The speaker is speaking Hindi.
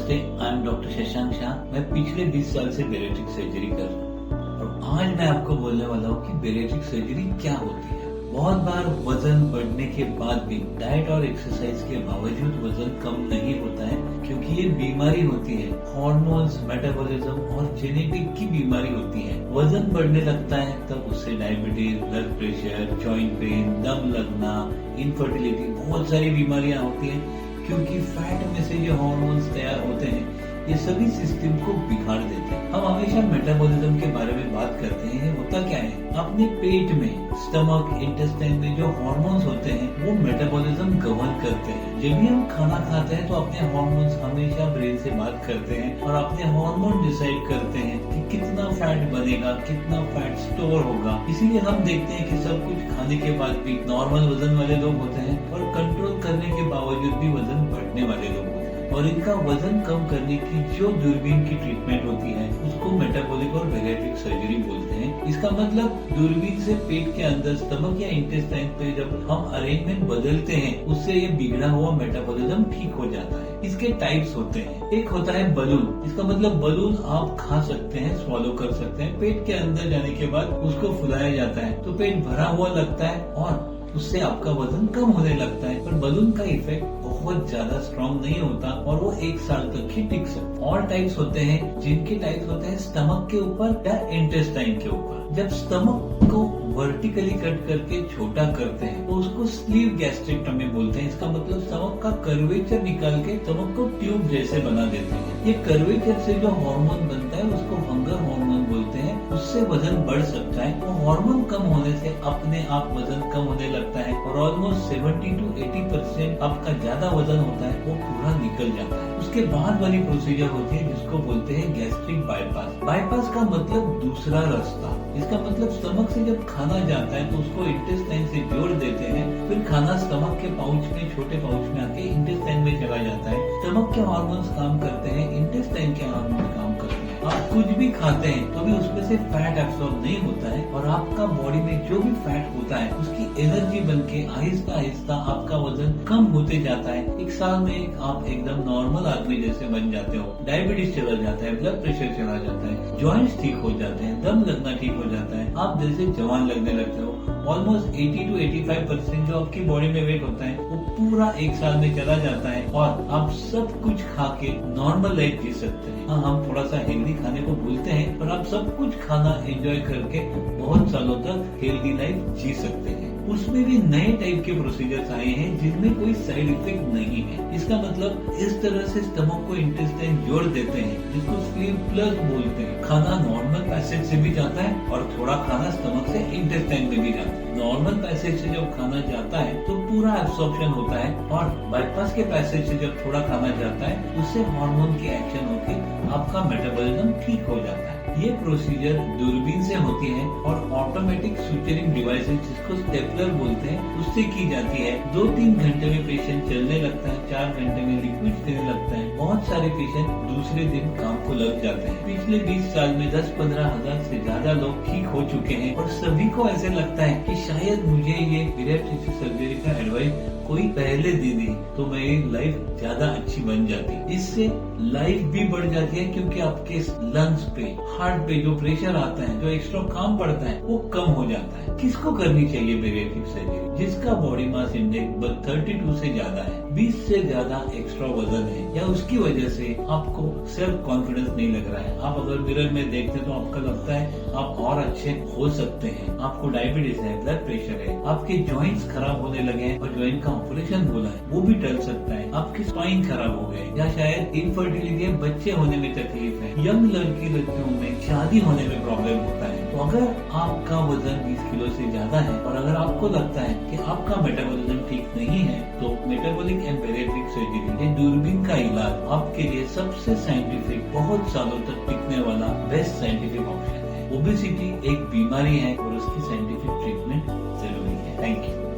नमस्ते, I am doctor Shashank Shah. मैं पिछले 20 साल से बेरेट्रिक सर्जरी कर रहा हूँ और आज मैं आपको बोलने वाला हूँ कि बेरेट्रिक सर्जरी क्या होती है। बहुत बार वजन बढ़ने के बाद भी डाइट और एक्सरसाइज के बावजूद वजन कम नहीं होता है, क्योंकि ये बीमारी होती है, हार्मोन्स, मेटाबॉलिज्म और जेनेटिक की बीमारी होती है। वजन बढ़ने लगता है तब उससे diabetes, blood pressure, joint pain, दम लगना, इनफर्टिलिटी, बहुत सारी बीमारियां होती हैं, क्योंकि फैट में से जो हार्मोन्स तैयार होते हैं ये सभी सिस्टम को बिगाड़ देते हैं। हम हमेशा मेटाबॉलिज्म के बारे में बात करते हैं। होता क्या है, अपने पेट में, स्टमक, इंटेस्टाइन में जो हार्मोन्स होते हैं वो मेटाबॉलिज्म गवर्न करते हैं। जब भी हम खाना खाते हैं तो अपने हार्मोन्स हमेशा ब्रेन से बात करते हैं और अपने हार्मोन डिसाइड करते हैं कि कितना फैट बनेगा, कितना फैट स्टोर होगा। इसीलिए हम देखते हैं कि सब कुछ खाने के बाद भी नॉर्मल वजन वाले लोग होते हैं और कंट्रोल करने के बावजूद भी वजन बढ़ने वाले लोग होते हैं। और इनका वजन कम करने की जो दूरबीन की ट्रीटमेंट होती है उसको मेटाबॉलिक और बेरेट्रिक सर्जरी बोलते हैं। इसका मतलब दूरबीन से पेट के अंदर, स्टमक या इंटेस्टाइन पे जब हम अरेंजमेंट बदलते हैं उससे ये बिगड़ा हुआ मेटाबॉलिज्म ठीक हो जाता है। इसके टाइप्स होते हैं। एक होता है बलून। इसका मतलब बलून आप खा सकते हैं, स्वॉलो कर सकते हैं। पेट के अंदर जाने के बाद उसको फुलाया जाता है तो पेट भरा हुआ लगता है और उससे आपका वजन कम होने लगता है। पर बलून का इफेक्ट बहुत ज्यादा स्ट्रॉन्ग नहीं होता और वो 1 साल तक ही टिक सकता है। और टाइप्स होते हैं, जिनके टाइप्स होते हैं स्टमक के ऊपर या इंटेस्टाइन के ऊपर। जब स्टमक को वर्टिकली कट करके छोटा करते हैं तो उसको स्लीव गैस्ट्रेक्टमी बोलते हैं। इसका मतलब स्टमक का कर्वेचर निकाल के स्टमक को ट्यूब जैसे बना देते हैं। ये कर्वेचर से जो हार्मोन बनता है उसको हंगर हार्मोन बोलते हैं। उससे वजन बढ़ सकता है। वो हार्मोन कम होने से अपने आप वजन कम होने लगता है और ऑलमोस्ट 70 to 80% आपका ज्यादा वजन होता है वो पूरा निकल जाता है। उसके बाद वाली प्रोसीजर होती है जिसको बोलते हैं गैस्ट्रिक बाईपास। बाईपास का मतलब दूसरा रास्ता। इसका मतलब स्टमक से जब खाना जाता है तो उसको इंटेस्टाइन से जोड़ देते हैं, फिर खाना स्टमक के पाउच में, छोटे पाउच में आके इंटेस्टाइन में चला जाता है। स्टमक के हार्मोन्स काम करते हैं, इंटेस्टाइन के हार्मोन्स काम करते हैं। आप कुछ भी खाते हैं तो भी उसमें से फैट एब्सॉर्ब नहीं होता है और आपका बॉडी में जो भी फैट होता है उसकी एनर्जी बनके आहिस्ता आहिस्ता आपका वजन कम होते जाता है। 1 साल में आप एकदम नॉर्मल आदमी जैसे बन जाते हो। डायबिटीज चला जाता है, ब्लड प्रेशर चला जाता है, जॉइंट्स ठीक हो जाते हैं, दम लगना ठीक हो जाता है, आप जैसे जवान लगने लगते हो। ऑलमोस्ट 80 to 85% जो आपकी बॉडी में वेट होता है वो पूरा 1 साल में चला जाता है और आप सब कुछ खा के नॉर्मल लाइफ जी सकते हैं। हाँ, हम थोड़ा सा हेल्दी खाने को भूलते हैं पर आप सब कुछ खाना एंजॉय करके बहुत सालों तक हेल्दी लाइफ जी सकते हैं। उसमें भी नए टाइप के प्रोसीजर्स आए हैं जिनमें कोई साइड इफेक्ट नहीं है। इसका मतलब इस तरह से स्टमक को इंटेस्टाइन जोड़ देते हैं जिसको स्लीव प्लस बोलते हैं। खाना नॉर्मल पैसेज से भी जाता है और थोड़ा खाना स्टमक से इंटेस्टाइन में भी जाता है। नॉर्मल पैसेज से जब खाना जाता है तो पूरा एब्सॉर्प्शन होता है और बाईपास के पैसेज से जब थोड़ा खाना जाता है उससे हार्मोन की एक्शन होकर आपका मेटाबॉलिज्म ठीक हो जाता है। ये प्रोसीजर दूरबीन से होती है और ऑटोमेटिक सुचरिंग डिवाइसेस, जिसको स्टेपलर बोलते हैं, उससे की जाती है। 2-3 घंटे में पेशेंट चलने लगता है, 4 घंटे में लिक्विड देने लगता है। बहुत सारे पेशेंट दूसरे दिन काम को लग जाते हैं। पिछले 20 साल में 10-15 हजार से ज्यादा लोग ठीक हो चुके हैं और सभी को ऐसे लगता है कि शायद मुझे ये बेरेट्रिक सर्जरी का एडवाइस कोई पहले दे दी तो मेरी लाइफ ज्यादा अच्छी बन जाती। इससे लाइफ भी बढ़ जाती है क्योंकि आपके लंग्स पे, हार्ट पे जो प्रेशर आता है, जो एक्स्ट्रा काम पड़ता है वो कम हो जाता है। किसको करनी चाहिए बेरेट्रिक सर्जरी? जिसका बॉडी मास इंडेक्स 32 से ज्यादा है, 20 से ज्यादा एक्स्ट्रा वजन है या उसकी वजह से आपको सेल्फ कॉन्फिडेंस नहीं लग रहा है। आप अगर मिरर में देखते तो आपका लगता है आप और अच्छे हो सकते हैं। आपको डायबिटीज है, ब्लड प्रेशर है, आपके जॉइंट्स खराब होने लगे हैं और जॉइंट का ऑपरेशन बोला है वो भी टल सकता है। आपकी स्पाइन खराब हो गए या शायद इनफर्टिलिटी है, बच्चे होने में तकलीफ है, यंग लड़कियों में शादी होने में प्रॉब्लम होता है। तो अगर आपका वजन 20 किलो से ज्यादा है और अगर आपको लगता है कि आपका मेटाबॉलिज्म ठीक नहीं है तो मेटाबॉलिक एंड बेरेट्रिक सर्जरी, ये दूरबीन का इलाज आपके लिए सबसे साइंटिफिक, बहुत सालों तक टिकने वाला बेस्ट साइंटिफिक ऑप्शन है। ओबेसिटी एक बीमारी है और उसकी साइंटिफिक ट्रीटमेंट जरूरी है। Thank you.